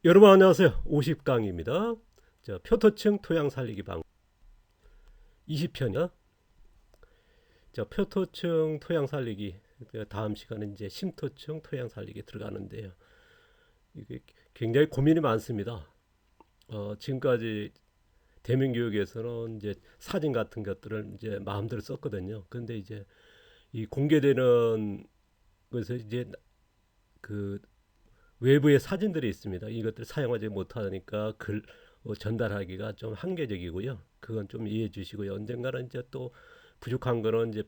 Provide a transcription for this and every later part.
여러분 안녕하세요. 50강입니다. 표토층 토양 살리기 방 20편이요. 표토층 토양 살리기 다음 시간은 이제 심토층 토양 살리기 들어가는데요. 이게 굉장히 고민이 많습니다. 지금까지 대면교육에서는 이제 사진 같은 것들을 이제 마음대로 썼거든요. 근데 이제 이 공개되는 것에서 이제 그 외부의 사진들이 있습니다. 이것들 사용하지 못하니까 글 전달하기가 좀 한계적이고요. 그건 좀 이해해 주시고요. 언젠가는 이제 또 부족한 거는 이제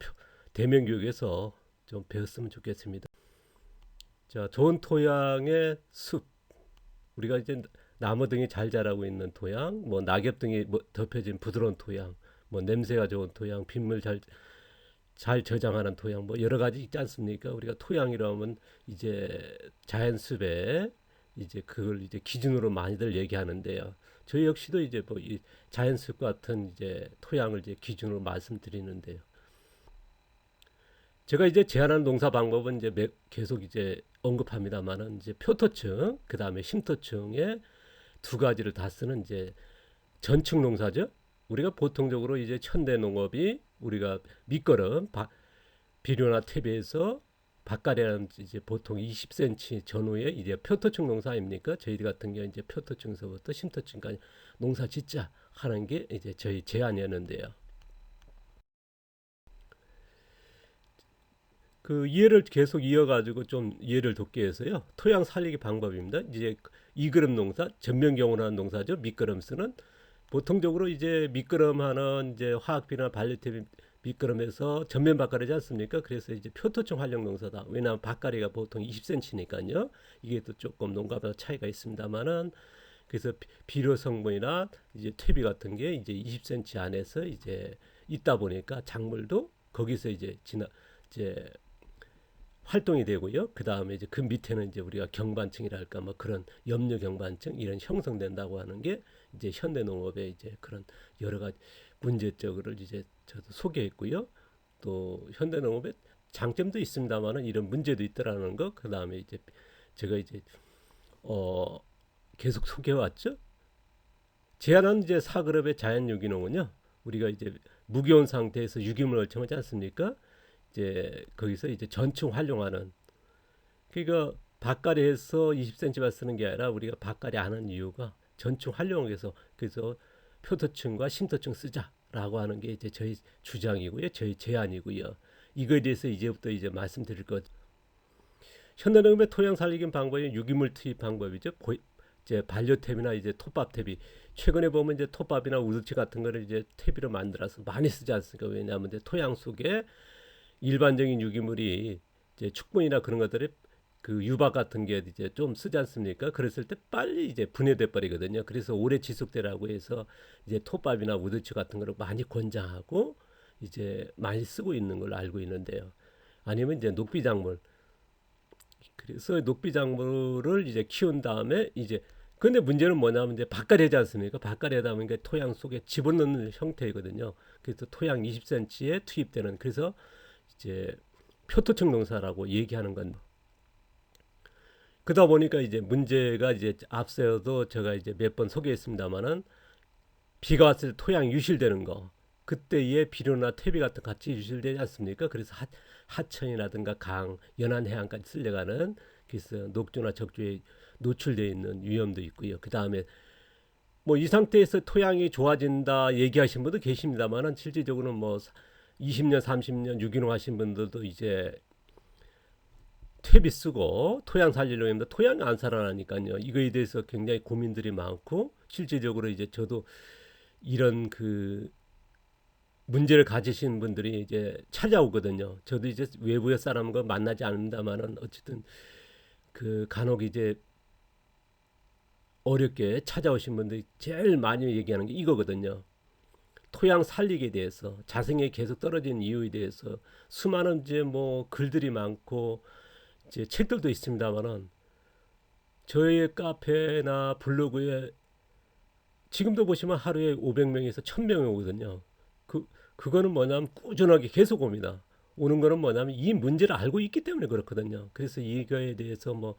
대면 교육에서 좀 배웠으면 좋겠습니다. 자, 좋은 토양의 숲. 우리가 이제 나무 등이 잘 자라고 있는 토양, 뭐 낙엽 등이 뭐 덮여진 부드러운 토양, 뭐 냄새가 좋은 토양, 빗물 잘 저장하는 토양, 뭐 여러 가지 있지 않습니까? 우리가 토양이라면 이제 자연 숲에 이제 그걸 이제 기준으로 많이들 얘기하는데요. 저희 역시도 이제 뭐 이 자연 숲 같은 이제 토양을 이제 기준으로 말씀드리는데요. 제가 이제 제안하는 농사 방법은 이제 계속 이제 언급합니다만은 이제 표토층, 그 다음에 심토층의 두 가지를 다 쓰는 이제 전층 농사죠. 우리가 보통적으로 이제 현대 농업이 우리가 밑거름, 비료나 퇴비에서 밭가리는 이제 보통 20cm 전후에 이제 표토층 농사 아닙니까? 저희 같은 경우 이제 표토층서부터 심토층까지 농사 짓자 하는 게 이제 저희 제안이었는데요. 그 이해를 계속 이어가지고 좀 이해를 돕기 위해서요. 토양 살리기 방법입니다. 이제 이그름 농사, 전면경으로 하는 농사죠. 밑거름 쓰는 보통적으로 이제 미끄럼하는 이제 화학비나 반려태 미끄럼에서 전면 밭가리지 않습니까? 그래서 이제 표토층 활용 농사다. 왜냐하면 밭가리가 보통 20cm니까요. 이게 또 조금 농가마다 차이가 있습니다만은 그래서 비료 성분이나 이제 퇴비 같은 게 이제 20cm 안에서 이제 있다 보니까 작물도 거기서 이제 활동이 되고요. 그 다음에 이제 그 밑에는 이제 우리가 경반층이랄까 뭐 그런 염류 경반층 이런 형성된다고 하는 게 이제 현대 농업의 이제 그런 여러 가지 문제점을 이제 저도 소개했고요. 또 현대 농업의 장점도 있습니다만은 이런 문제도 있더라는 거. 그 다음에 이제 제가 이제 어 계속 소개해왔죠. 제한한 이제 사그룹의 자연 유기농은요. 우리가 이제 무기온 상태에서 유기물을 첨하지 않습니까? 이제 거기서 이제 전층 활용하는 그러니까 밭갈이해서 20cm만 쓰는 게 아니라 우리가 밭갈이 안 하는 이유가 전층 활용해서 그래서 표토층과 심토층 쓰자라고 하는 게 이제 저희 주장이고요, 저희 제안이고요. 이거에 대해서 이제부터 이제 말씀드릴 것. 현대농업의 토양 살리기 방법이 유기물 투입 방법이죠. 이제 반려탭이나 이제 톱밥탭이 최근에 보면 이제 톱밥이나 우드치 같은 거를 이제 탭으로 만들어서 많이 쓰지 않습니까? 왜냐하면 이제 토양 속에 일반적인 유기물이 이제 축분이나 그런 것들이 그 유박 같은 게 이제 좀 쓰지 않습니까? 그랬을 때 빨리 이제 분해돼 버리거든요. 그래서 오래 지속되라고 해서 이제 톱밥이나 우드치 같은 거를 많이 권장하고 이제 많이 쓰고 있는 걸로 알고 있는데요. 아니면 이제 녹비작물. 그래서 녹비작물을 이제 키운 다음에 이제 근데 문제는 뭐냐면 이제 밭갈이하지 않습니까? 밭갈이하다 보니까 토양 속에 집어넣는 형태이거든요. 그래서 토양 20cm에 투입되는 그래서 이제 표토층 농사라고 얘기하는 건 그러다 보니까 이제 문제가 이제 앞서도 제가 이제 몇 번 소개했습니다만은 비가 왔을 때 토양 유실되는 거 그때의 비료나 퇴비 같은 같이 유실되지 않습니까? 그래서 하천이라든가 강, 연안 해안까지 쓸려가는 그래서 녹조나 적조에 노출되어 있는 위험도 있고요. 그 다음에 뭐 이 상태에서 토양이 좋아진다 얘기하신 분도 계십니다만은 실질적으로는 뭐 20년, 30년 유기농 하신 분들도 이제 퇴비 쓰고 토양 살리려고 했는데 토양이 안 살아나니까요. 이거에 대해서 굉장히 고민들이 많고 실질적으로 이제 저도 이런 그 문제를 가지신 분들이 이제 찾아오거든요. 저도 이제 외부의 사람과 만나지 않는다만은 어쨌든 그 간혹 이제 어렵게 찾아오신 분들이 제일 많이 얘기하는 게 이거거든요. 토양 살리기에 대해서 자생이 계속 떨어진 이유에 대해서 수많은 이제 뭐 글들이 많고 이제 책들도 있습니다만은 저희 카페나 블로그에 지금도 보시면 하루에 500명에서 1000명이 오거든요. 그거는 뭐냐면 꾸준하게 계속 옵니다. 오는 거는 뭐냐면 이 문제를 알고 있기 때문에 그렇거든요. 그래서 이거에 대해서 뭐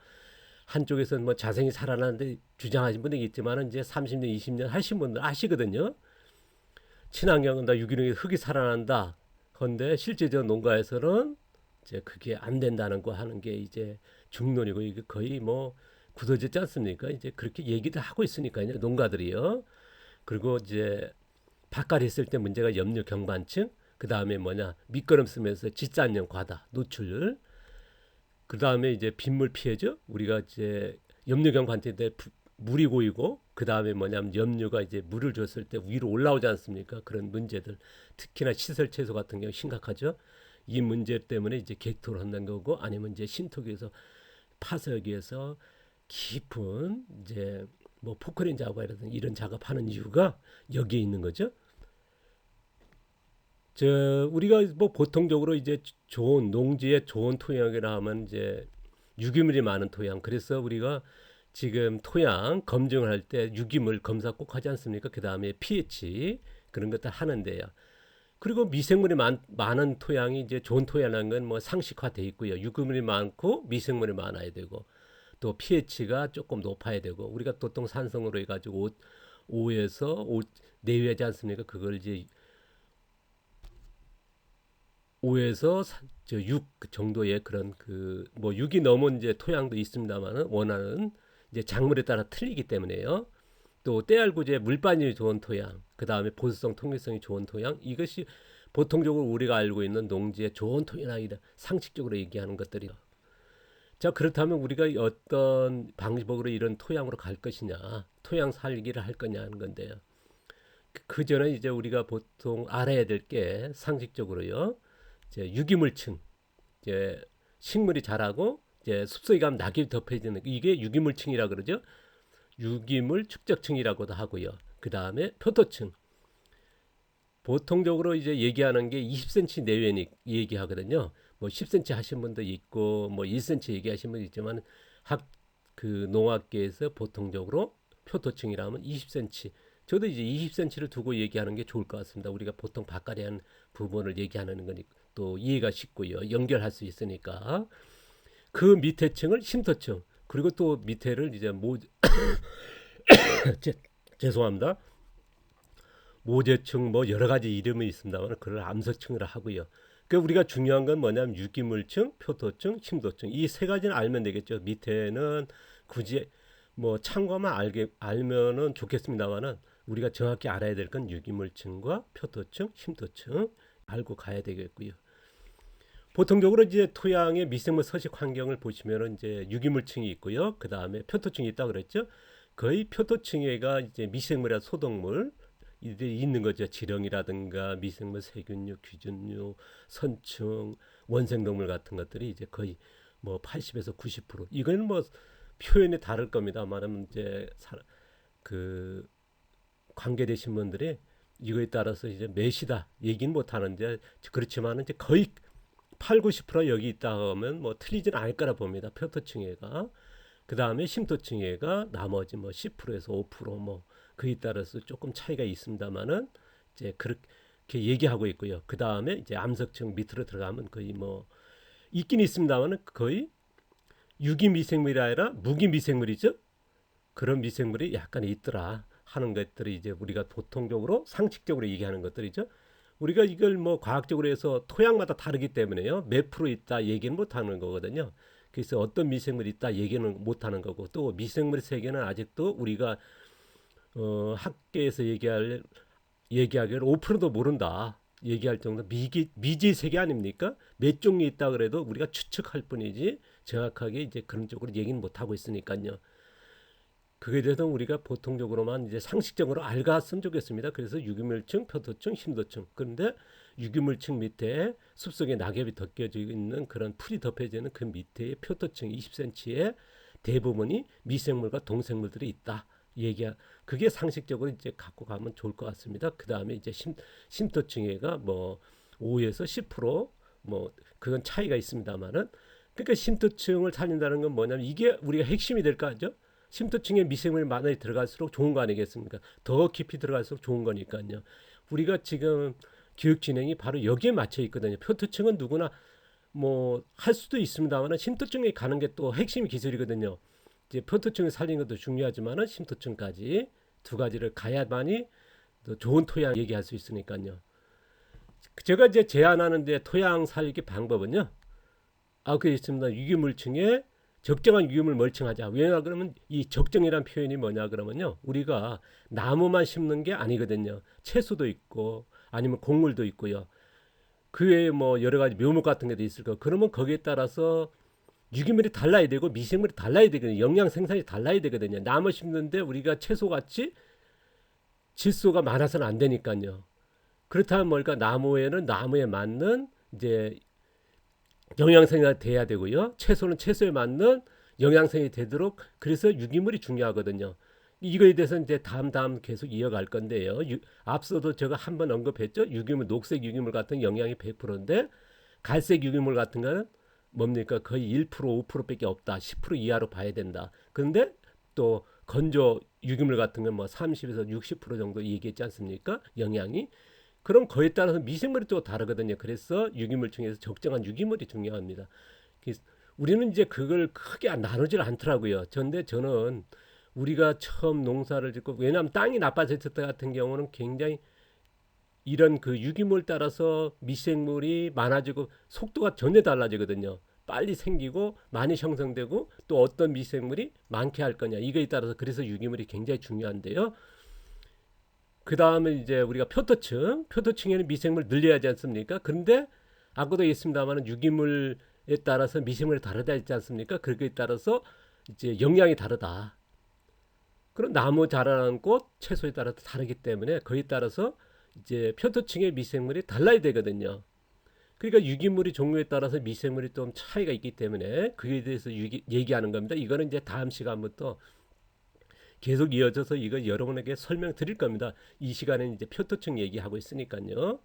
한쪽에서는 뭐 자생이 살아나는데 주장하신 분이 있지만 이제 30년, 20년 하신 분들 아시거든요. 친환경은 다 유기농에 흙이 살아난다. 그런데 실제적 농가에서는 이제 그게 안 된다는 거 하는 게 이제 중론이고 이게 거의 뭐 굳어졌지 않습니까? 이제 그렇게 얘기도 하고 있으니까요. 농가들이요. 그리고 이제 밭갈이 했을 때 문제가 염류 경반층, 그 다음에 뭐냐 밑거름 쓰면서 집산염 과다 노출, 그 다음에 이제 빗물 피해죠. 우리가 이제 염류 경반층 때 물이 고이고 그 다음에 뭐냐면 염류가 이제 물을 줬을 때 위로 올라오지 않습니까? 그런 문제들 특히나 시설 채소 같은 경우 심각하죠. 이 문제 때문에 이제 객토를 한다는 거고 아니면 이제 신토기에서 파석에서 깊은 이제 뭐 포크레인 작업이라든지 이런 작업하는 이유가 여기에 있는 거죠. 저 우리가 뭐 보통적으로 이제 좋은 농지에 좋은 토양이라 하면 이제 유기물이 많은 토양. 그래서 우리가 지금 토양 검증을 할 때 유기물 검사 꼭 하지 않습니까? 그 다음에 pH 그런 것들 하는데요. 그리고 미생물이 많은 토양이 이제 좋은 토양이라는 건 뭐 상식화돼 있고요. 유기물이 많고 미생물이 많아야 되고 또 pH가 조금 높아야 되고 우리가 보통 산성으로 해가지고 5에서 5 내외하지 않습니까? 그걸 이제 5에서 6 정도의 그런 그 뭐 6이 넘은 이제 토양도 있습니다만은 원하는 이제 작물에 따라 틀리기 때문에요. 또 때알구제 물반이 좋은 토양, 그 다음에 보수성 통기성이 좋은 토양, 이것이 보통적으로 우리가 알고 있는 농지의 좋은 토양이다. 상식적으로 얘기하는 것들이요. 자, 그렇다면 우리가 어떤 방법으로 이런 토양으로 갈 것이냐, 토양 살기를 할 거냐 하는 건데요. 그 전에 이제 우리가 보통 알아야 될 게 상식적으로요. 이제 유기물층, 이제 식물이 자라고 이제 숲속에 가면 낙엽이 덮여지는 이게 유기물층이라 그러죠. 유기물 축적층이라고도 하고요. 그 다음에 표토층. 보통적으로 이제 얘기하는 게 20cm 내외니 얘기하거든요. 뭐 10cm 하신 분도 있고 뭐 1cm 얘기하신 분도 있지만 그 농학계에서 보통적으로 표토층이라면 20cm. 저도 이제 20cm를 두고 얘기하는 게 좋을 것 같습니다. 우리가 보통 밭갈이한 부분을 얘기하는 거니 또 이해가 쉽고요. 연결할 수 있으니까. 그 밑에 층을 심토층. 그리고 또 밑에를 이제 죄송합니다. 모재층 뭐 여러 가지 이름이 있습니다만 그걸 암석층이라 하고요. 그 우리가 중요한 건 뭐냐면 유기물층, 표토층, 심도층 이 세 가지는 알면 되겠죠. 밑에는 굳이 뭐 참고만 알면은 좋겠습니다만은 우리가 정확히 알아야 될 건 유기물층과 표토층, 심도층 알고 가야 되겠고요. 보통적으로 이제 토양의 미생물 서식 환경을 보시면은 이제 유기물층이 있고요. 그 다음에 표토층이 있다 그랬죠. 거의 표토층에가 이제 미생물이나 소독물 이들이 있는 거죠. 지렁이라든가 미생물, 세균류, 귀준류, 선충, 원생동물 같은 것들이 이제 거의 뭐 80에서 90% 이건 뭐 표현이 다를 겁니다만 이제 그 관계되신 분들이 이거에 따라서 이제 몇이다 얘기는 못 하는데 그렇지만 이제 거의 8, 90% 여기 있다 하면 뭐 틀리지는 않을 거라 봅니다. 표토층에가. 그 다음에 심토층에가 나머지 뭐 10%에서 5%뭐 그에 따라서 조금 차이가 있습니다만은 이제 그렇게 얘기하고 있고요. 그 다음에 이제 암석층 밑으로 들어가면 거의 뭐 있긴 있습니다만은 거의 유기 미생물이 아니라 무기 미생물이죠. 그런 미생물이 약간 있더라 하는 것들이 이제 우리가 보통적으로 상식적으로 얘기하는 것들이죠. 우리가 이걸 뭐 과학적으로 해서 토양마다 다르기 때문에요. 몇 프로 있다 얘기는 못 하는 거거든요. 그래서 어떤 미생물이 있다 얘기는 못 하는 거고 또 미생물의 세계는 아직도 우리가 학계에서 얘기하기를 5%도 모른다. 얘기할 정도 미지의 세계 아닙니까? 몇 종류 있다 그래도 우리가 추측할 뿐이지 정확하게 이제 그런 쪽으로 얘기는 못 하고 있으니까요. 그에 대해서 우리가 보통적으로만 이제 상식적으로 알았으면 좋겠습니다. 그래서 유기물층, 표토층, 심도층. 그런데 유기물층 밑에 숲속에 낙엽이 덮여져 있는 그런 풀이 덮여지는 그 밑에 표토층 20cm의 대부분이 미생물과 동생물들이 있다. 그게 상식적으로 이제 갖고 가면 좋을 것 같습니다. 그 다음에 이제 심토층에가 뭐 5에서 10%뭐 그건 차이가 있습니다만은 그러니까 심토층을 살린다는 건 뭐냐면 이게 우리가 핵심이 될 거 아니죠? 심토층에 미생물이 많이 들어갈수록 좋은 거 아니겠습니까? 더 깊이 들어갈수록 좋은 거니까요. 우리가 지금 교육 진행이 바로 여기에 맞춰 있거든요. 표토층은 누구나 뭐 할 수도 있습니다만 심토층에 가는 게 또 핵심 기술이거든요. 이제 표토층을 살리는 것도 중요하지만은 심토층까지 두 가지를 가야만이 또 좋은 토양 얘기할 수 있으니까요. 제가 이제 제안하는 데 토양 살리기 방법은요. 그게 있습니다. 유기물층에 적정한 유기물 멀칭하자. 왜냐 그러면 이 적정이란 표현이 뭐냐 그러면요. 우리가 나무만 심는 게 아니거든요. 채소도 있고 아니면 곡물도 있고요. 그 외에 뭐 여러 가지 묘목 같은 게도 있을 거. 그러면 거기에 따라서 유기물이 달라야 되고 미생물이 달라야 되거든요. 영양 생산이 달라야 되거든요. 나무 심는데 우리가 채소같이 질소가 많아서는 안 되니까요. 그렇다면 뭘까? 나무에는 나무에 맞는 이제 영양성이 돼야 되고요. 채소는 채소에 맞는 영양성이 되도록 그래서 유기물이 중요하거든요. 이거에 대해서 이제 다음 계속 이어갈 건데요. 앞서도 제가 한번 언급했죠. 유기물, 녹색 유기물 같은 영양이 100%인데 갈색 유기물 같은 거는 뭡니까? 거의 1%, 5%밖에 없다. 10% 이하로 봐야 된다. 그런데 또 건조 유기물 같은 건 뭐 30에서 60% 정도 얘기했지 않습니까? 영양이. 그럼 그에 따라서 미생물이 또 다르거든요. 그래서 유기물층에서 적정한 유기물이 중요합니다. 우리는 이제 그걸 크게 나누질 않더라고요. 그런데 저는 우리가 처음 농사를 짓고 왜냐하면 땅이 나빠졌을 때 같은 경우는 굉장히 이런 그 유기물 따라서 미생물이 많아지고 속도가 전혀 달라지거든요. 빨리 생기고 많이 형성되고 또 어떤 미생물이 많게 할 거냐 이거에 따라서 그래서 유기물이 굉장히 중요한데요. 그 다음에 이제 우리가 표토층에는 미생물 늘려야 하지 않습니까? 그런데 아까도 있습니다만 유기물에 따라서 미생물이 다르다 했지 않습니까? 그거에 따라서 이제 영양이 다르다. 그럼 나무 자라는 꽃, 채소에 따라서 다르기 때문에 그에 따라서 이제 표토층의 미생물이 달라야 되거든요. 그러니까 유기물이 종류에 따라서 미생물이 좀 차이가 있기 때문에 그에 대해서 얘기하는 겁니다. 이거는 이제 다음 시간부터 계속 이어져서 이거 여러분에게 설명드릴 겁니다. 이 시간에는 이제 표토층 얘기하고 있으니까요.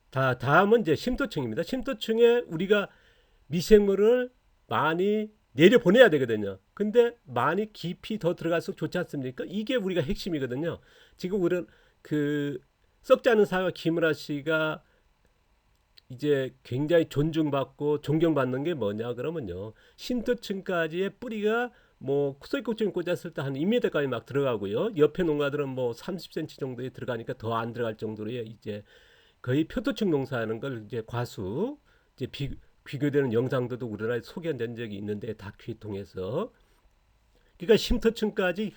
다음은 이제 심토층입니다. 심토층에 우리가 미생물을 많이 내려보내야 되거든요. 근데 많이 깊이 더 들어갈수록 좋지 않습니까? 이게 우리가 핵심이거든요. 지금 우리는 그 썩지 않은 사과 김은하 씨가 이제 굉장히 존중받고 존경받는 게 뭐냐 그러면요. 심토층까지의 뿌리가 뭐 소이꼭지를 꽂았을 때 한 2m까지 막 들어가고요. 옆에 농가들은 뭐 30cm 정도에 들어가니까 더 안 들어갈 정도로 이제 거의 표토층 농사하는 걸 이제 과수 이제 비교되는 영상들도 우리나라에 소개된 적이 있는데 다큐 통해서 그러니까 심토층까지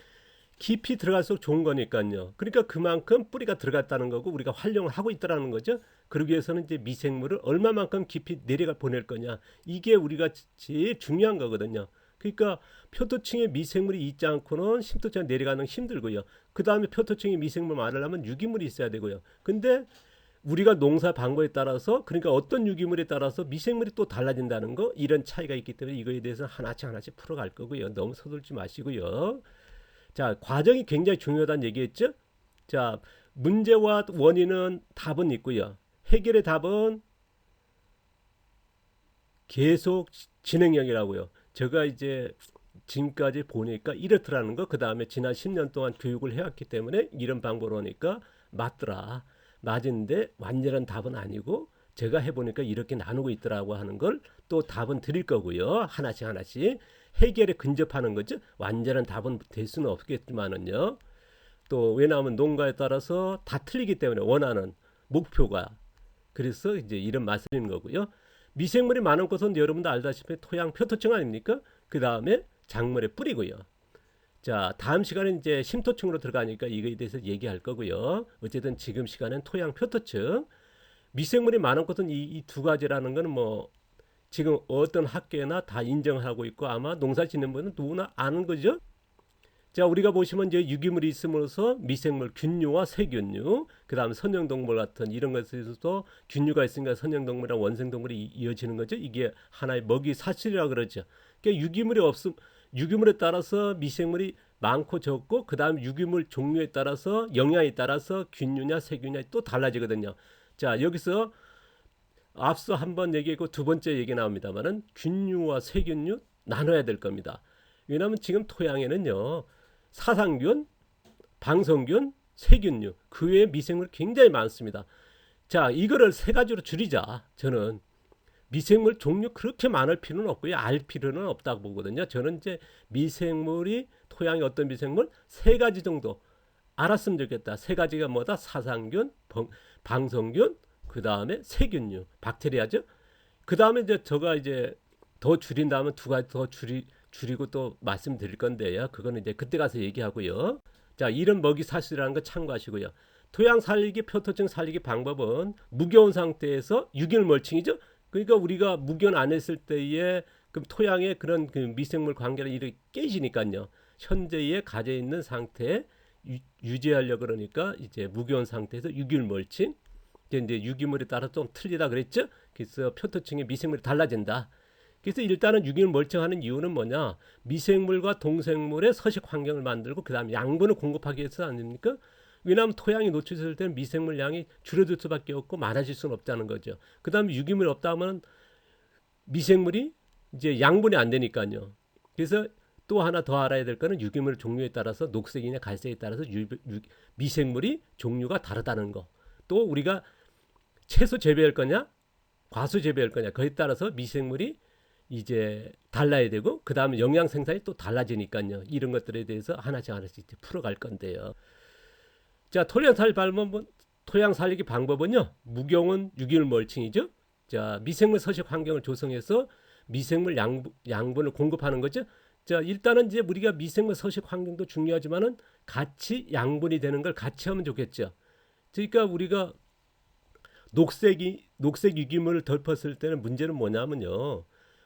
깊이 들어갈수록 좋은 거니까요. 그러니까 그만큼 뿌리가 들어갔다는 거고 우리가 활용을 하고 있다는 거죠. 그러기 위해서는 이제 미생물을 얼마만큼 깊이 내려가 보낼 거냐 이게 우리가 제일 중요한 거거든요. 그러니까 표토층에 미생물이 있지 않고는 심토층에 내려가는 힘들고요. 그 다음에 표토층에 미생물 많으려면 유기물이 있어야 되고요. 근데 우리가 농사 방법에 따라서 그러니까 어떤 유기물에 따라서 미생물이 또 달라진다는 거 이런 차이가 있기 때문에 이거에 대해서 하나씩 풀어갈 거고요. 너무 서둘지 마시고요. 자, 과정이 굉장히 중요하다는 얘기했죠. 자, 문제와 원인은 답은 있고요. 해결의 답은 계속 진행형이라고요. 제가 이제 지금까지 보니까 이렇더라는 거. 그 다음에 지난 10년 동안 교육을 해왔기 때문에 이런 방법으로 하니까 맞더라. 맞은데 완전한 답은 아니고 제가 해보니까 이렇게 나누고 있더라고 하는 걸 또 답은 드릴 거고요. 하나씩 해결에 근접하는 거죠. 완전한 답은 될 수는 없겠지만은요. 또 왜냐하면 농가에 따라서 다 틀리기 때문에 원하는 목표가 그래서 이제 이런 말씀인 거고요. 미생물이 많은 것은 여러분도 알다시피 토양 표토층 아닙니까? 그 다음에 작물의 뿌리고요. 자, 다음 시간에 이제 심토층으로 들어가니까 이거에 대해서 얘기할 거고요. 어쨌든 지금 시간은 토양 표토층. 미생물이 많은 것은 이 두 가지라는 거는 뭐 지금 어떤 학계나 다 인정하고 있고 아마 농사 짓는 분은 누구나 아는 거죠. 자, 우리가 보시면 이제 유기물이 있음으로써 미생물 균류와 세균류, 그 다음 선형동물 같은 이런 것에서도 균류가 있으니까 선형동물이랑 원생동물이 이어지는 거죠. 이게 하나의 먹이 사슬이라고 그러죠. 그러니까 유기물에 따라서 미생물이 많고 적고 그 다음 유기물 종류에 따라서 영양에 따라서 균류냐 세균냐 또 달라지거든요. 자, 여기서 앞서 한번 얘기했고 두 번째 얘기 나옵니다만은 균류와 세균류 나눠야 될 겁니다. 왜냐하면 지금 토양에는요 사상균, 방성균, 세균류 그 외에 미생물 굉장히 많습니다. 자, 이거를 세 가지로 줄이자. 저는 미생물 종류 그렇게 많을 필요는 없고요. 알 필요는 없다고 보거든요. 저는 이제 미생물이 토양의 어떤 미생물 세 가지 정도 알았으면 좋겠다. 세 가지가 뭐다? 사상균, 방성균, 그 다음에 세균류, 박테리아죠. 그 다음에 이제 제가 이제 더 줄인다면 두 가지 더 줄이고 또 말씀드릴 건데요. 그거는 이제 그때 가서 얘기하고요. 자, 이런 먹이 사슬이라는 거 참고하시고요. 토양 살리기, 표토층 살리기 방법은 무겨운 상태에서 유기물 멀칭이죠. 그러니까 우리가 무견 안 했을 때에 그럼 토양의 그런 그 미생물 관계를 이렇게 깨지니까요. 현재에 가져 있는 상태에 유지하려 그러니까 이제 무견 상태에서 유기물 멀칭. 이제 유기물에 따라 좀 틀리다 그랬죠. 그래서 표토층의 미생물이 달라진다. 그래서 일단은 유기물 멀칭하는 이유는 뭐냐? 미생물과 동생물의 서식 환경을 만들고 그다음에 양분을 공급하기 위해서 아닙니까? 왜냐하면 토양이 노출됐을 때는 미생물 양이 줄어들 수밖에 없고 많아질 수는 없다는 거죠. 그 다음에 유기물이 없다면 미생물이 이제 양분이 안 되니까요. 그래서 또 하나 더 알아야 될 거는 유기물 종류에 따라서 녹색이냐 갈색에 따라서 미생물이 종류가 다르다는 거. 또 우리가 채소 재배할 거냐 과수 재배할 거냐 그에 따라서 미생물이 이제 달라야 되고 그 다음에 영양 생산이 또 달라지니까요. 이런 것들에 대해서 하나씩 풀어갈 건데요. 자, 토양 살리기 방법은요. 무경은 유기물 멀칭이죠. 자, 미생물 서식 환경을 조성해서 미생물 양분을 공급하는 거죠. 자, 일단은 이제 우리가 미생물 서식 환경도 중요하지만은 같이 양분이 되는 걸 같이 하면 좋겠죠. 그러니까 우리가 녹색 유기물을 덮었을 때는 문제는 뭐냐면요.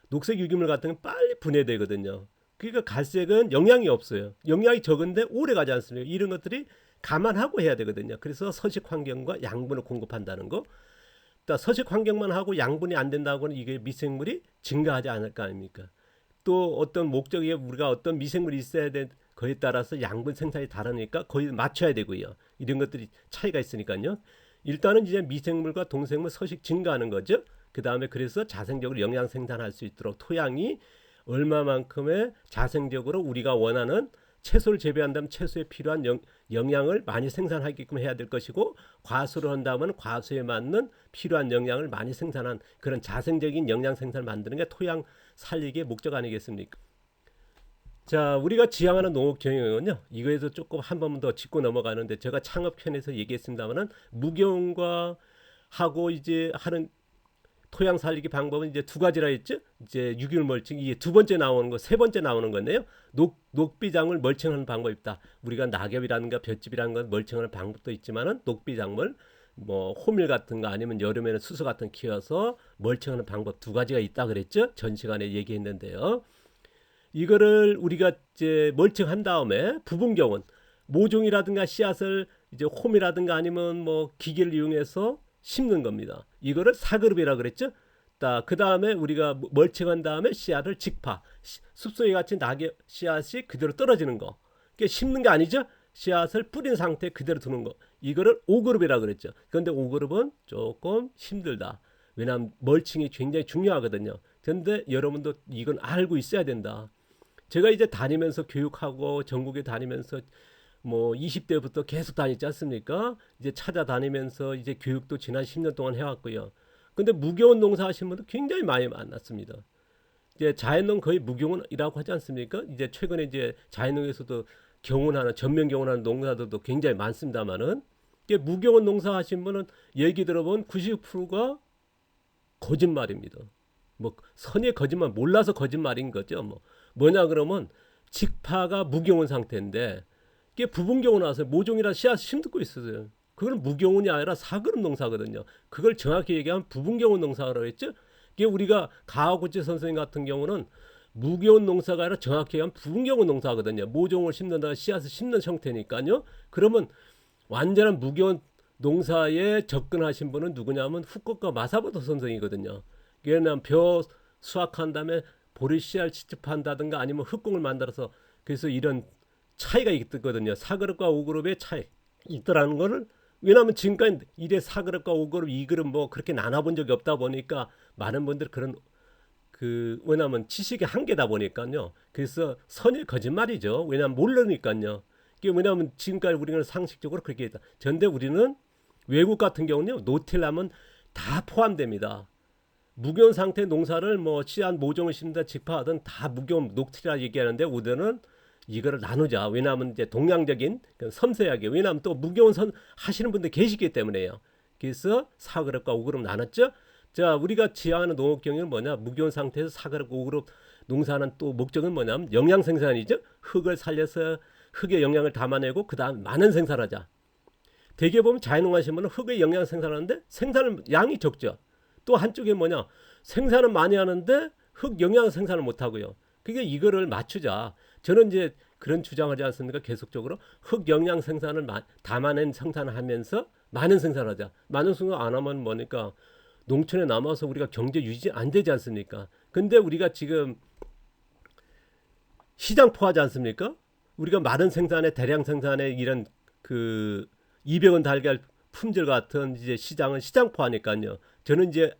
녹색 유기물 같은 건 빨리 분해되거든요. 그러니까 갈색은 영양이 없어요. 영양이 적은데 오래 가지 않습니까? 이런 것들이 감안하고 해야 되거든요. 그래서 서식 환경과 양분을 공급한다는 거. 서식 환경만 하고 양분이 안 된다고는 이게 미생물이 증가하지 않을 거 아닙니까? 또 어떤 목적에 우리가 어떤 미생물이 있어야 돼 그에 따라서 양분 생산이 다르니까 거의 맞춰야 되고요. 이런 것들이 차이가 있으니까요. 일단은 이제 미생물과 동생물 서식 증가하는 거죠. 그 다음에 그래서 자생적으로 영양 생산할 수 있도록 토양이 얼마만큼의 자생적으로 우리가 원하는 채소를 재배한다면 채소에 필요한 영양을 많이 생산하게끔 해야 될 것이고 과수를 한다면 과수에 맞는 필요한 영양을 많이 생산한 그런 자생적인 영양 생산을 만드는 게 토양 살리기의 목적 아니겠습니까? 자, 우리가 지향하는 농업 경영은요. 이거에서 조금 한 번 더 짚고 넘어가는데 제가 창업편에서 얘기했습니다만은 무경과 하고 이제 하는 토양 살리기 방법은 이제 두 가지라 했죠. 이제 유기물 멀칭 이게 두 번째 나오는 거, 세 번째 나오는 건데요. 녹비작물 멀칭하는 방법이 있다. 우리가 낙엽이라든가 볏짚이라는 건 멀칭하는 방법도 있지만은 녹비작물 뭐 호밀 같은 거 아니면 여름에는 수소 같은 거 키워서 멀칭하는 방법 두 가지가 있다 그랬죠. 전 시간에 얘기했는데요. 이거를 우리가 이제 멀칭한 다음에 부분 경우는 모종이라든가 씨앗을 이제 홈이라든가 아니면 뭐 기계를 이용해서 심는 겁니다. 이거를 사그룹이라 그랬죠. 그 다음에 우리가 멀칭한 다음에 씨앗을 직파, 숲속에 같이 낙엽 씨앗이 그대로 떨어지는 거. 그러니까 심는 게 아니죠. 씨앗을 뿌린 상태에 그대로 두는 거. 이거를 5그룹이라 그랬죠. 그런데 5그룹은 조금 힘들다. 왜냐하면 멀칭이 굉장히 중요하거든요. 그런데 여러분도 이건 알고 있어야 된다. 제가 이제 다니면서 교육하고 전국에 다니면서 뭐 20대부터 계속 다녔지 않습니까? 이제 찾아다니면서 이제 교육도 지난 10년 동안 해왔고요. 근데 무교원 농사 하시는 분들 굉장히 많이 만났습니다. 이제 자연농 거의 무교원이라고 하지 않습니까? 이제 최근에 이제 자연농에서도 경운하는 전면 경운하는 농사들도 굉장히 많습니다만은 무교원 농사 하신 분은 얘기 들어본 90%가 거짓말입니다. 뭐 선의 거짓말 몰라서 거짓말인 거죠. 뭐냐 그러면 직파가 무경운 상태인데 이게 부분경운 와서 모종이라 씨앗 심듣고 있어요. 그건 무경운이 아니라 사그룹 농사거든요. 그걸 정확히 얘기하면 부분경운 농사라고 했죠. 이게 우리가 가하구치 선생님 같은 경우는 무경운 농사가 아니라 정확히 얘기하면 부분경운 농사거든요. 모종을 심는다가 씨앗을 심는 형태니까요. 그러면 완전한 무경운 농사에 접근하신 분은 누구냐면 후쿠오카 마사모토 선생이거든요. 얘는 벼 수확한 다음에 보리씨알 채집한다든가 아니면 흙공을 만들어서 그래서 이런 차이가 있거든요. 4그룹과 5그룹의 차이 있더라는 거를 왜냐하면 지금까지 이래 4그룹과 5그룹, 2그룹 뭐 그렇게 나눠본 적이 없다 보니까 많은 분들이 그런 왜냐하면 지식의 한계다 보니까요. 그래서 선의 거짓말이죠. 왜냐하면 모르니까요. 이게 왜냐하면 지금까지 우리는 상식적으로 그렇게 했다. 그런데 우리는 외국 같은 경우는요. 노틸하면 다 포함됩니다. 무교원 상태 농사를 뭐 씨앗 모종을 심다 직파하든 다 무교원 녹트리라 얘기하는데 우리는 이거를 나누자. 왜냐하면 이제 동양적인 섬세하게, 왜냐하면 또 무교원 선 하시는 분들 계시기 때문에요. 그래서 4그룹과 5그룹 나눴죠. 자, 우리가 지향하는 농업 경영은 뭐냐? 무교원 상태에서 4그룹, 5그룹 농사는 또 목적은 뭐냐면 영양 생산이죠. 흙을 살려서 흙의 영양을 담아내고 그다음 많은 생산하자. 대개 보면 자연농하시면 흙의 영양 생산하는데 생산은 양이 적죠. 또 한쪽에 뭐냐? 생산은 많이 하는데 흙 영양 생산을 못 하고요. 그게 이거를 맞추자. 저는 이제 그런 주장하지 않습니까? 계속적으로 흙 영양 생산을 담아낸 생산을 하면서 많은 생산하자. 많은 생산 안 하면 뭐니까 농촌에 남아서 우리가 경제 유지 안 되지 않습니까? 근데 우리가 지금 시장포하지 않습니까? 우리가 많은 생산에 대량 생산에 이런 그 200원 달걀 품질 같은 이제 시장은 시장포하니까요. 저는 이제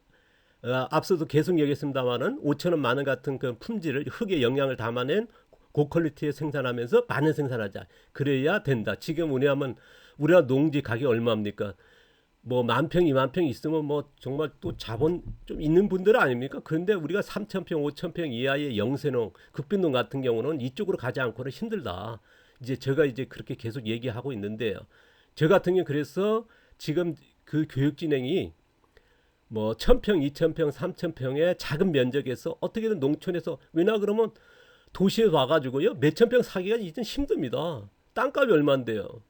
앞서도 계속 얘기했습니다만은 5천 원 만원 같은 그 품질을 흙의 영양을 담아낸 고퀄리티에 생산하면서 많은 생산하자. 그래야 된다. 지금 우리나라 농지 가격이 얼마입니까? 뭐 10,000평, 20,000평 있으면 뭐 정말 또 자본 좀 있는 분들 아닙니까? 그런데 우리가 3,000평, 5,000평 이하의 영세농, 극빈농 같은 경우는 이쪽으로 가지 않고는 힘들다. 이제 제가 이제 그렇게 계속 얘기하고 있는데요. 저 같은 경우 그래서 지금 그 교육 진행이 뭐 1,000평, 2,000평, 3,000평의 작은 면적에서 어떻게든 농촌에서 왜냐 그러면 도시에 와가지고요 몇천 평 사기가 이젠 힘듭니다. 땅값이 얼마인데요.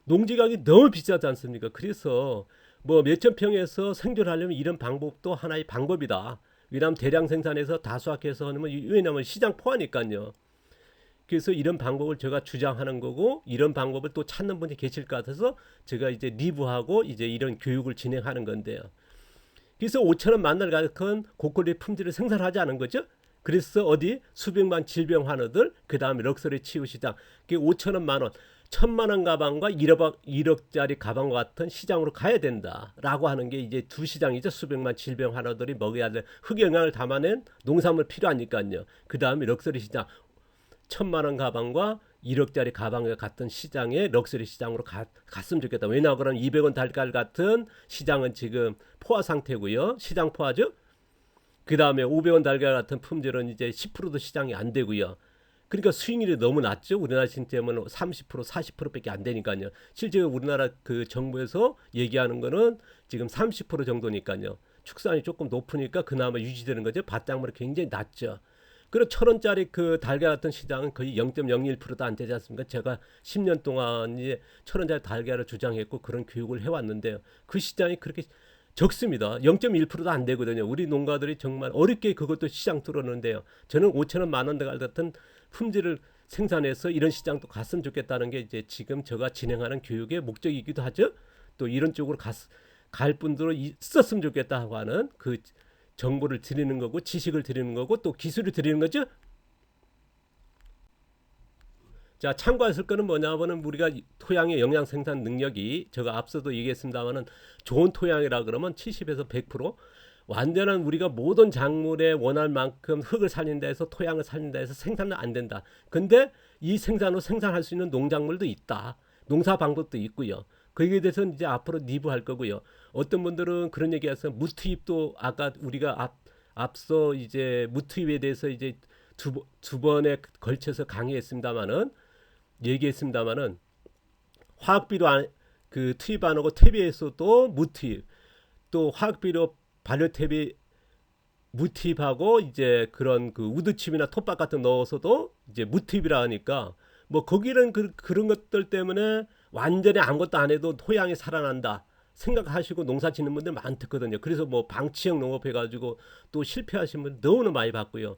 농지 가격이 너무 비싸지 않습니까? 그래서 뭐 몇천 평에서 생존하려면 이런 방법도 하나의 방법이다. 왜냐하면 대량 생산해서 다수확해서 하면 왜냐하면 시장 포하니까요. 그래서 이런 방법을 제가 주장하는 거고 이런 방법을 또 찾는 분이 계실 것 같아서 제가 이제 리뷰하고 이제 이런 교육을 진행하는 건데요. 그래서 5천 원 만날 같은 고퀄리티 품질을 생산하지 않은 거죠. 그래서 어디 수백만 질병 환우들 그 다음에 럭셔리 치유 시장 5천 원 만원 1,000만 원 가방과 1억짜리 가방 같은 시장으로 가야 된다라고 하는 게 이제 두 시장이죠. 수백만 질병 환우들이 먹어야 될 흑영양을 담아낸 농산물 필요하니까요. 그 다음에 럭셔리 시장 1,000만 원 가방과 1억짜리 가방과 같은 시장에 럭셔리 시장으로 갔으면 좋겠다. 왜냐 그러면 200원 달걀 같은 시장은 지금 포화 상태고요. 시장 포화죠. 그 다음에 500원 달걀 같은 품질은 이제 10%도 시장이 안 되고요. 그러니까 수익률이 너무 낮죠. 우리나라 시스템은 30% 40%밖에 안 되니까요. 실제 우리나라 그 정부에서 얘기하는 거는 지금 30% 정도니까요. 축산이 조금 높으니까 그나마 유지되는 거죠. 밭작물이 굉장히 낮죠. 그리고 1,000원짜리 그 달걀 같은 시장은 거의 0.01%도 안 되지 않습니까? 제가 10년 동안 이제 1,000원짜리 달걀을 주장했고 그런 교육을 해왔는데요. 그 시장이 그렇게 적습니다. 0.1%도 안 되거든요. 우리 농가들이 정말 어렵게 그것도 시장 뚫었는데요. 저는 5,000원 만원 같은 품질을 생산해서 이런 시장도 갔으면 좋겠다는 게 이제 지금 제가 진행하는 교육의 목적이기도 하죠. 또 이런 쪽으로 갈 분들은 있었으면 좋겠다 하는 그 정보를 드리는 거고 지식을 드리는 거고 또 기술을 드리는 거죠. 자, 참고하실 거는 뭐냐면은 우리가 토양의 영양 생산 능력이 제가 앞서도 얘기했습니다만은 좋은 토양이라 그러면 70에서 100% 완전한 우리가 모든 작물에 원할 만큼 흙을 살린다 해서 토양을 살린다 해서 생산은 안 된다. 근데 이 생산으로 생산할 수 있는 농작물도 있다. 농사 방법도 있고요. 거기에 대해서는 이제 앞으로 리뷰할 거고요. 어떤 분들은 그런 얘기해서 무투입도 아까 우리가 앞서 이제 무투입에 대해서 이제 두 번에 걸쳐서 강의했습니다만은 얘기했습니다만은 화학비료 그 투입 안 하고 퇴비에서도 무투입 또 화학비료 발효 퇴비 무투입하고 이제 그런 그 우드칩이나 톱밥 같은 넣어서도 이제 무투입이라 하니까 뭐 거기는 그런 것들 때문에 완전히 아무것도 안 해도 토양이 살아난다 생각하시고 농사 짓는 분들 많거든요. 그래서 뭐 방치형 농업 해가지고 또 실패하신 분 너무나 많이 봤고요.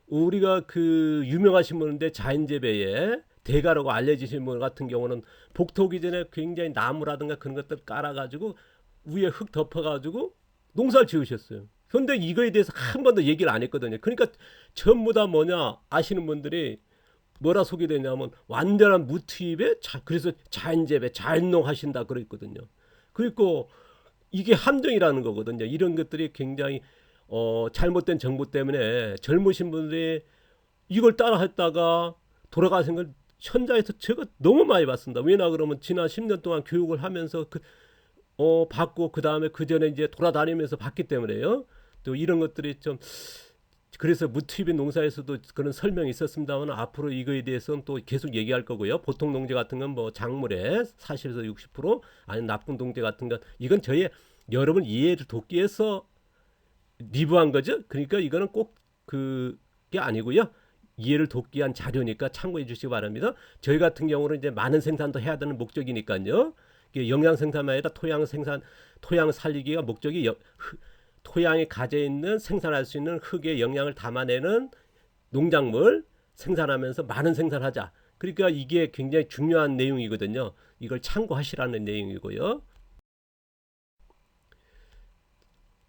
우리가 그 유명하신 분인데 자연재배에 대가라고 알려지신 분 같은 경우는 복토기 전에 굉장히 나무라든가 그런 것들 깔아가지고 위에 흙 덮어가지고 농사를 지으셨어요. 그런데 이거에 대해서 한 번도 얘기를 안 했거든요. 그러니까 전부 다 뭐냐 아시는 분들이 뭐라 소개되냐면 완전한 무투입에 그래서 자연재배 자연농 하신다 그랬거든요. 그리고 이게 함정이라는 거거든요. 이런 것들이 굉장히 잘못된 정보 때문에 젊으신 분들이 이걸 따라 했다가 돌아가신 걸 현장에서 제가 너무 많이 봤습니다. 왜냐 그러면 지난 10년 동안 교육을 하면서 받고 그 다음에 그 전에 이제 돌아다니면서 봤기 때문에요. 또 이런 것들이 좀 그래서 무투입인 농사에서도 그런 설명이 있었습니다만 앞으로 이거에 대해서는 또 계속 얘기할 거고요. 보통 농제 같은 건 뭐 작물의 40에서 60% 아니면 나쁜 농제 같은 건 이건 저의 여러분 이해를 돕기 위해서 리뷰한 거죠. 그러니까 이거는 꼭 그게 아니고요. 이해를 돕기 위한 자료니까 참고해 주시기 바랍니다. 저희 같은 경우는 이제 많은 생산도 해야 되는 목적이니까요. 영양 생산만 아니라 토양 생산, 토양 살리기가 목적이 토양에 가져 있는 생산할 수 있는 흙의 영양을 담아내는 농작물 생산하면서 많은 생산하자. 그러니까 이게 굉장히 중요한 내용이거든요. 이걸 참고하시라는 내용이고요.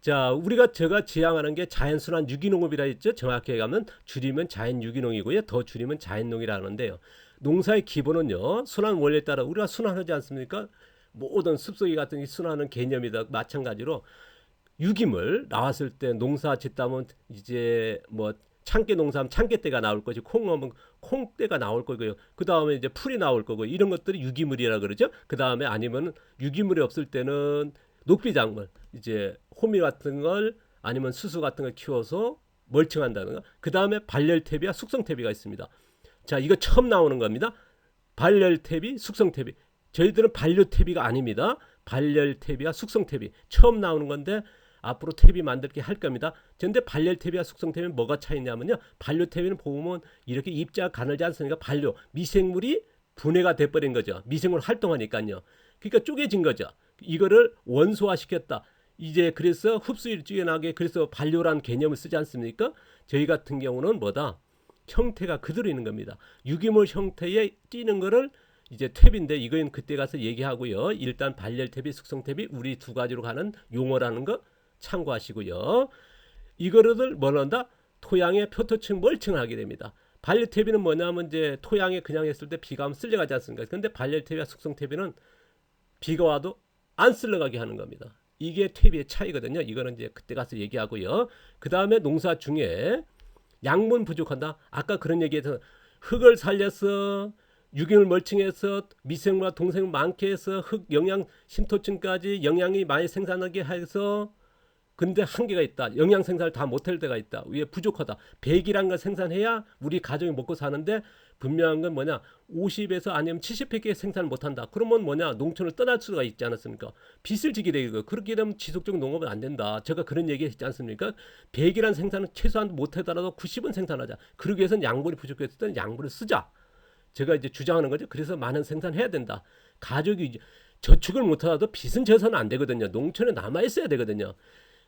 자, 제가 지향하는 게 자연순환 유기농업이라 했죠. 정확히 가면 줄이면 자연유기농이고요. 더 줄이면 자연농이라 하는데요. 농사의 기본은요. 순환 원리에 따라 우리가 순환하지 않습니까? 모든 습속이 같은 게 순환하는 개념이다. 마찬가지로 유기물 나왔을 때 농사 짓다면 이제 뭐 참깨 농사하면 참깨떼가 나올 거지, 콩하면 콩떼가 나올 거고요. 그 다음에 이제 풀이 나올 거고, 이런 것들이 유기물이라 그러죠. 그 다음에 아니면 유기물이 없을 때는 녹비작물, 이제 호미 같은 걸 아니면 수수 같은 걸 키워서 멀칭한다는 거. 그 다음에 발열태비와 숙성태비가 있습니다. 자, 이거 처음 나오는 겁니다. 발열태비, 숙성태비. 저희들은 반려태비가 아닙니다. 발열태비와 숙성태비 처음 나오는 건데 앞으로 퇴비 만들게 할 겁니다. 그런데 발열퇴비와 숙성퇴비는 뭐가 차이냐면요. 발효퇴비는 보면 이렇게 입자가 가늘지 않습니까? 반려 미생물이 분해가 돼버린 거죠. 미생물 활동하니까요. 그러니까 쪼개진 거죠. 이거를 원소화시켰다. 이제 그래서 흡수율이 뛰어나게, 그래서 반려란 개념을 쓰지 않습니까? 저희 같은 경우는 뭐다? 형태가 그대로 있는 겁니다. 유기물 형태에 띄는 거를 이제 퇴비인데, 이건 그때 가서 얘기하고요. 일단 발열퇴비, 숙성퇴비 우리 두 가지로 가는 용어라는 거 참고하시고요. 이거를 뭐라 한다? 토양의 표토층 멀칭을 하게 됩니다. 발열퇴비는 뭐냐면 이제 토양에 그냥 했을 때 비가 오면 쓸려가지 않습니까? 근데 발열퇴비와 숙성퇴비는 비가 와도 안 쓸려가게 하는 겁니다. 이게 퇴비의 차이거든요. 이거는 이제 그때 가서 얘기하고요. 그 다음에 농사 중에 양분 부족한다. 아까 그런 얘기해서 흙을 살려서 유기물 멀칭해서 미생물과 동생물 많게 해서 흙 영양 심토층까지 영양이 많이 생산하게 해서, 근데 한계가 있다. 영양 생산을 다 못할 때가 있다. 위에 부족하다. 100이란 걸 생산해야 우리 가정이 먹고 사는데, 분명한 건 뭐냐, 50에서 아니면 70회 생산을 못한다. 그러면 뭐냐, 농촌을 떠날 수가 있지 않았습니까? 빚을 지게 되고, 그렇게 되면 지속적인 농업은 안 된다. 제가 그런 얘기 했지 않습니까? 100이란 생산은 최소한 못하더라도 90은 생산하자. 그러기 위해서는 양분이 부족했을 때는 양분을 쓰자. 제가 이제 주장하는 거죠. 그래서 많은 생산해야 된다. 가족이 저축을 못하더라도 빚은 져서는 안 되거든요. 농촌에 남아 있어야 되거든요.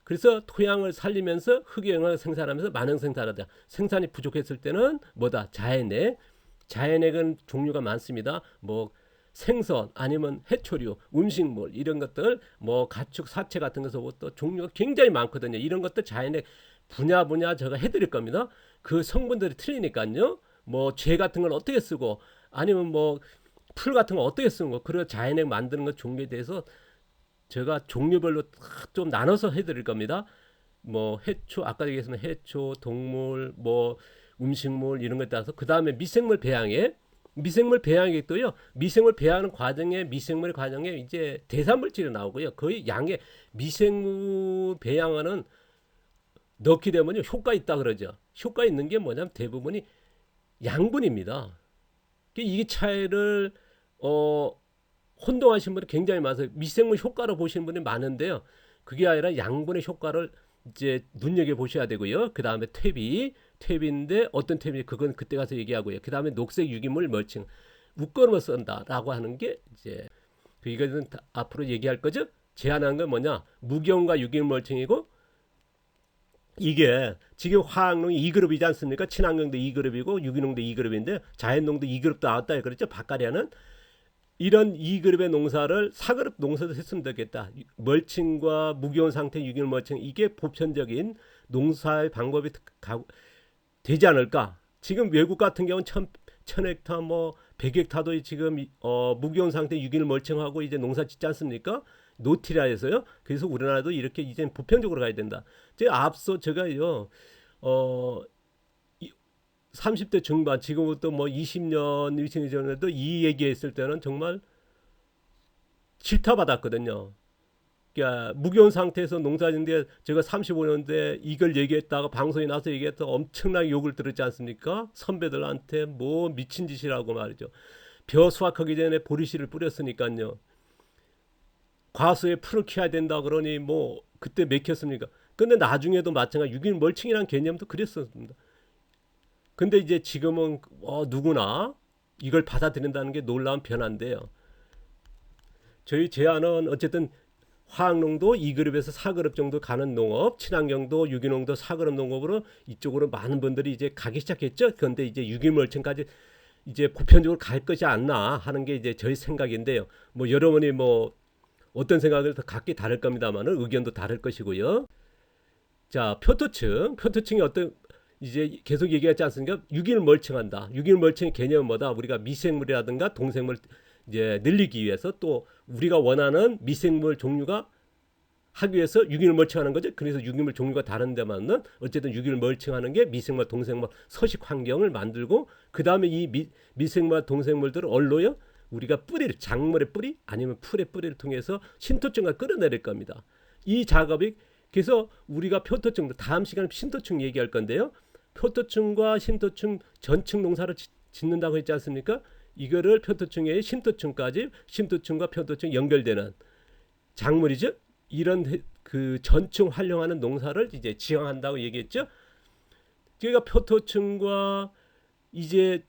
그래서 토양을 살리면서 흙의 영양을 생산하면서 많은 생산하자. 생산이 부족했을 때는 뭐다? 자연액. 자연액은 종류가 많습니다. 뭐 생선 아니면 해초류, 음식물 이런 것들, 뭐 가축 사체 같은 것부터 종류가 굉장히 많거든요. 이런 것들 자연액 분야 제가 해드릴 겁니다. 그 성분들이 틀리니까요. 뭐 재 같은 걸 어떻게 쓰고, 아니면 뭐 풀 같은 걸 어떻게 쓰는 거, 그리고 자연액 만드는 것 종류에 대해서 제가 종류별로 좀 나눠서 해드릴 겁니다. 뭐 해초, 아까 얘기했던 해초, 동물, 뭐 음식물 이런 것에 따라서, 그 다음에 미생물 배양에 또요. 미생물 배양하는 과정에 미생물 과정에 이제 대사물질이 나오고요. 거의 양의 미생물 배양하는 넣게 되면요 효과 있다 그러죠. 효과 있는 게 뭐냐면 대부분이 양분입니다. 이 차이를 혼동하신 분이 굉장히 많아서 미생물 효과로 보시는 분이 많은데요. 그게 아니라 양분의 효과를 이제 눈여겨 보셔야 되고요. 그 다음에 퇴비인데 어떤 퇴비, 그건 그때 가서 얘기하고요. 그 다음에 녹색 유기물 멀칭, 웃거름을 쓴다라고 하는 게 이제 이거는 앞으로 얘기할 거죠. 제안한 건 뭐냐, 무기온과 유기물 멀칭이고, 이게 지금 화학농이 2그룹이지 않습니까? 친환경도 2그룹이고 유기농도 2그룹인데 자연농도 2그룹도 나왔다 그랬죠. 바카리아는 이런 2그룹의 농사를 4그룹 농사도 했으면 되겠다. 멀칭과 무기온 상태 유기물 멀칭, 이게 보편적인 농사의 방법이 되지 않을까. 지금 외국 같은 경우는 1000헥타 뭐 100헥타도 지금 무기온 상태 유기물 멀칭하고 이제 농사 짓지 않습니까? 노티라에서요. 그래서 우리나라도 이렇게 이제 보편적으로 가야 된다. 제가 앞서 제가요 30대 중반, 지금부터 뭐 20년 20년 전에도 이 얘기했을 때는 정말 질타받았거든요. 그러니까 무거운 상태에서 농사짓는데 제가 35년대 이걸 얘기했다가 방송에 나서 얘기했다 엄청나게 욕을 들었지 않습니까? 선배들한테 뭐 미친 짓이라고 말이죠. 벼 수확하기 전에 보리씨를 뿌렸으니까요. 과수에 풀을 키워야 된다 그러니 뭐 그때 맥혔습니까? 근데 나중에도 마찬가지 유기물 멀칭이라는 개념도 그랬었습니다. 근데 이제 지금은 누구나 이걸 받아들인다는 게 놀라운 변화인데요. 저희 제안은 어쨌든 화학농도 2그룹에서 4그룹 정도 가는 농업, 친환경도 유기농도 4그룹 농업으로 이쪽으로 많은 분들이 이제 가기 시작했죠. 그런데 이제 유기물층까지 이제 보편적으로 갈 것이 않나 하는 게 이제 저희 생각인데요. 뭐 여러분이 뭐 어떤 생각을 더 각기 다를 겁니다만은 의견도 다를 것이고요. 자, 표토층이 어떤 이제 계속 얘기하지 않습니까? 유기물 멀칭한다. 유기물 멀칭의 개념은 뭐다? 우리가 미생물이라든가 동생물 이제 늘리기 위해서 또 우리가 원하는 미생물 종류가 하기 위해서 유기물 멀칭하는 거죠. 그래서 유기물 종류가 다른 데만은 어쨌든 유기물 멀칭하는 게 미생물, 동생물 서식 환경을 만들고 그 다음에 이 미생물, 동생물들을 얼로요 우리가 뿌리를 작물의 뿌리 아니면 풀의 뿌리를 통해서 신토층과 끌어내릴 겁니다. 이 작업이 그래서 우리가 표토층 다음 시간에 신토층 얘기할 건데요. 표토층과 신토층 전층 농사를 짓는다고 했지 않습니까? 이거를 표토층에 신토층까지 신토층과 표토층 연결되는 작물이죠. 이런 그 전층 활용하는 농사를 이제 지향한다고 얘기했죠. 그러니까 표토층과 이제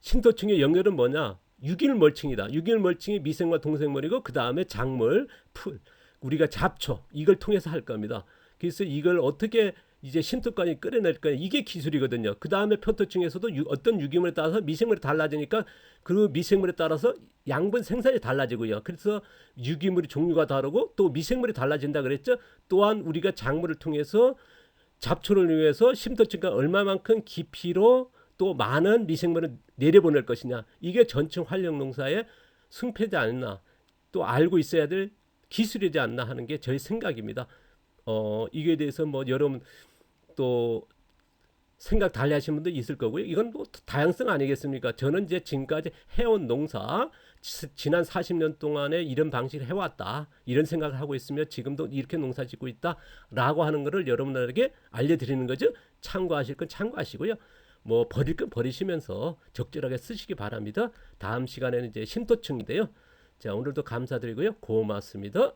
신토층의 연결은 뭐냐? 유기물 멀칭이다. 유기물 멀칭이 미생물, 동생물이고 그 다음에 작물, 풀, 우리가 잡초 이걸 통해서 할 겁니다. 그래서 이걸 어떻게 이제 신토까지 끌어낼 거냐 이게 기술이거든요. 그 다음에 표토층에서도 어떤 유기물에 따라서 미생물이 달라지니까 그 미생물에 따라서 양분 생산이 달라지고요. 그래서 유기물의 종류가 다르고 또 미생물이 달라진다 그랬죠. 또한 우리가 작물을 통해서 잡초를 위해서 신토층과 얼마만큼 깊이로 또 많은 미생물을 내려보낼 것이냐 이게 전층 활용 농사의 승패지 않나 또 알고 있어야 될 기술이지 않나 하는 게 저희 생각입니다. 이거에 대해서 뭐 여러분 또 생각 달리하시는 분도 있을 거고요. 이건 뭐 다양성 아니겠습니까? 저는 이제 지금까지 해온 농사 지난 40년 동안에 이런 방식을 해왔다. 이런 생각을 하고 있으며 지금도 이렇게 농사 짓고 있다라고 하는 거를 여러분들에게 알려드리는 거죠. 참고하실 건 참고하시고요. 뭐 버릴 건 버리시면서 적절하게 쓰시기 바랍니다. 다음 시간에는 이제 신토층인데요. 자, 오늘도 감사드리고요. 고맙습니다.